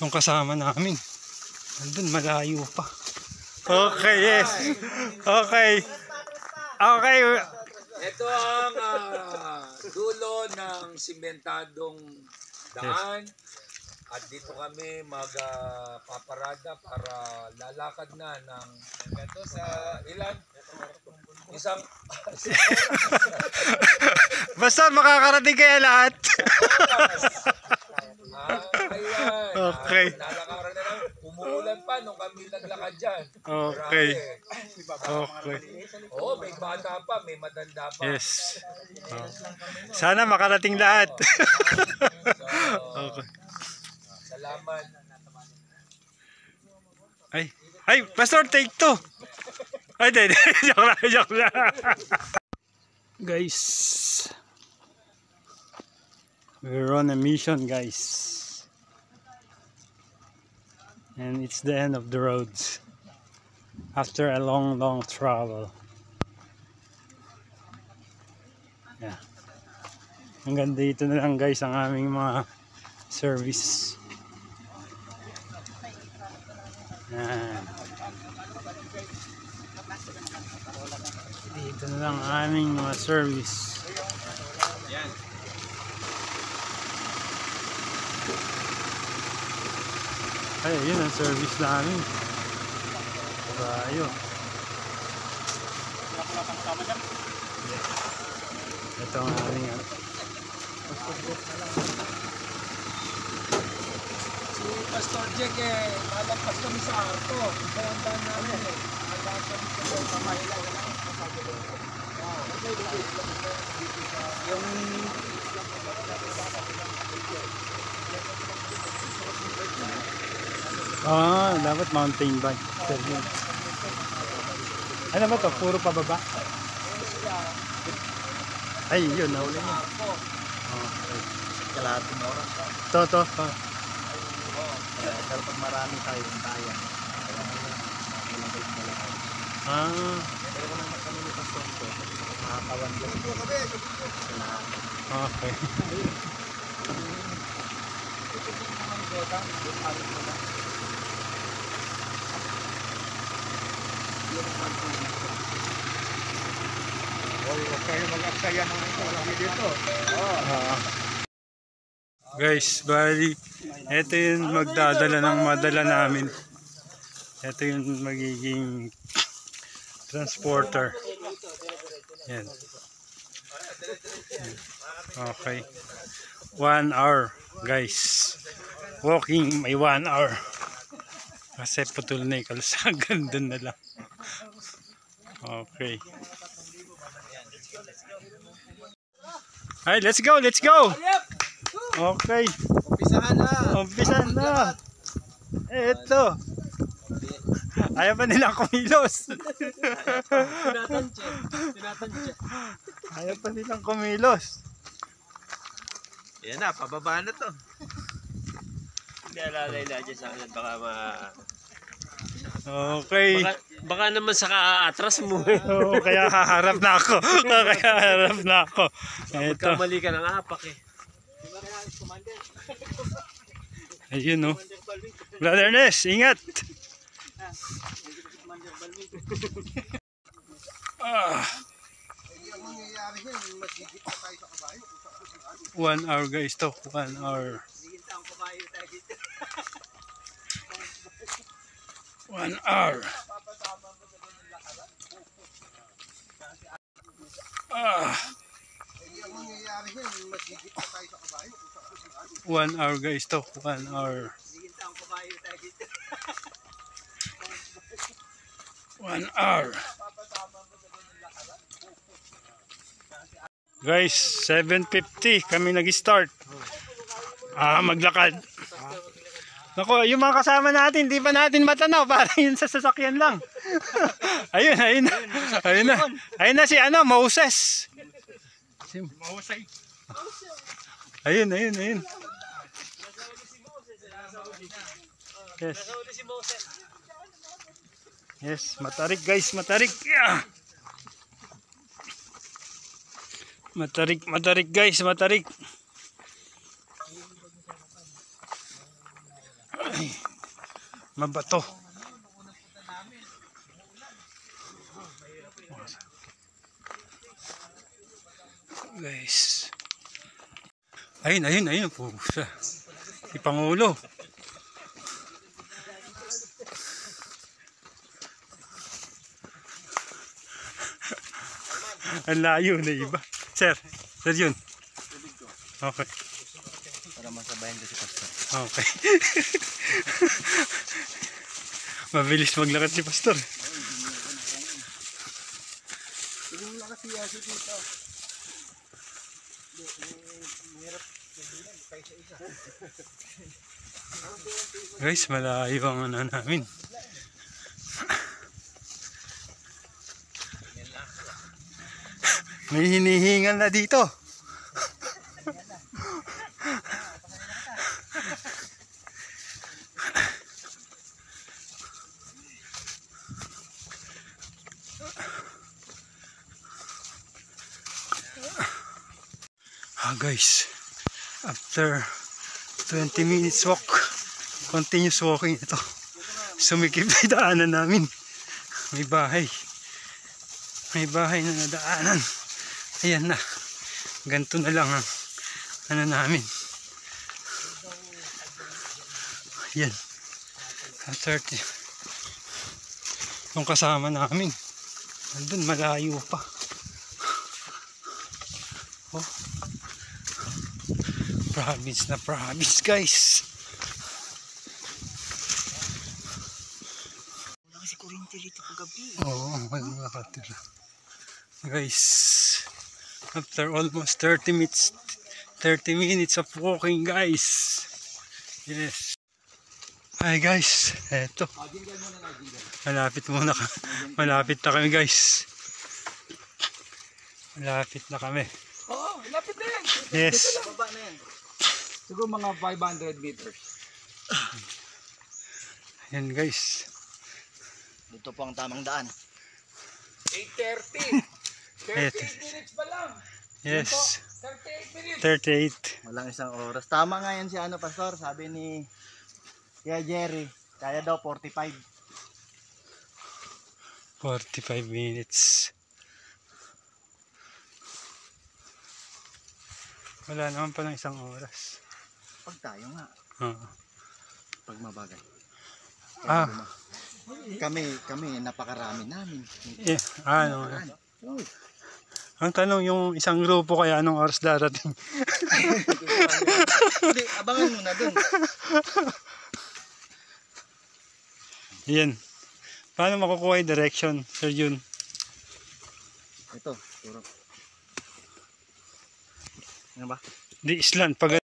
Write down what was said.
Yung kasama namin andun, malayo pa. Okay, yes. Okay. Okay. Ito ang dulo ng simentadong daan. At dito kami magpaparada para lalakad na ng ganito sa ilan? Isang Basta makakarating kaya lahat. ayan. Okay. Lalakaran na lang. Umuulan pa nung kami naglakad dyan. Okay. Okay. Oo, may bata pa, may matanda pa. Yes. Sana makarating lahat. Okay. Salamat. Ay, Pastor, take 2. Ay, hindi. Joke lang. Guys, we're on a mission, guys. And it's the end of the roads. After a long travel. Yeah. Hanggang dito na lang, guys, ang aming mga service. Yan. Dito na lang ang aming mga service. Yan. Ay, yun ang service namin. Bayo. Ito ang aming Si Pastor Jack malagpas kami sa arko. Kaya namin malagpas kami sa Mahilaw. Yung dapat mountain bike. Ano ba to? Puro pababa? Ay, yun, nauli niya. Okay. Kalahating oras. To. Pero pag marami tayo, kaya. Pero kung kami ni Pastor ko, makakawan lang. Okay. Guys, bali, ito yung magdadala ng madala namin. Ito yung magiging transporter. Yan. Okay. 1 hour, guys. Walking may 1 hour. Kasi putol na yung kalsagan, dun na lang. Okay. Ay, let's go. Okay. Umpisahan na. Eto. Ayaw pa nilang kumilos. Ayaw pa nilang kumilos. Yan na, pababa na to. Hindi alalay na dyan sa akin. Baka Okay. baka naman sa kaatras mo. Oo, kaya haharap na ako. Eto. Magkamali ka ng apak eh. Ayun, no. Brother Ness, ingat. 1 hour, guys, to. 1 hour. 1 hour. One hour, guys, to. 1 hour. 1 hour. Guys, 7:50 kami nag-start. Maglakad. Nako, yung mga kasama natin, di pa natin matanaw, parang yun sa sasakyan lang. Ayun na si Moses. Ayun. Yes. Yes, matarik, guys, matarik. Yeah. Matarik, guys, matarik. mabato. Guys. Ayun. Pusa. Si Pangulo. Ang layo na iba. Sir yun. Okay. Para masabayan ko si Pastor. Okay. Mabilis maglakad si Pastor. Guys, malayo ang ano namin. May hinihingal na dito. Guys, after 20 minutes walk, continuous walking ito. Sumikip na yung daanan namin. May bahay na nadaanan. Ayan na, ganito na lang ang ano namin. Ayan, 30 yung kasama namin andun, malayo pa. Oh, province na province, guys. Wala kasi kuryente dito paggabi. Oo, wala nakatira. Guys, after almost 30 minutes of walking, guys. Yes. Hi guys, eto. Malapit na kami, guys. Malapit na kami. Oo, lapit na yan. Yes. Baba na yan. Siguro mga 500 meters. Ayan, guys. Dito po ang tamang daan. 8:30. 38 Eto. minutes pa lang. Yes. 38 minutes. 38. Walang isang oras. Tama nga yan si Pastor. Sabi ni Kuya Jerry. Kaya daw 45. 45 minutes. Wala naman palang isang oras. Pag tayo nga. Pag mabagal. Ah. Kami napakarami namin. Yeah, ano. Ang tanong, yung isang grupo kaya anong oras darating? Hindi, abangan mo na dun. Yan. Paano makukuha yung direction, Sir Jun? Ito, turo. Ano ba? Di island. Pag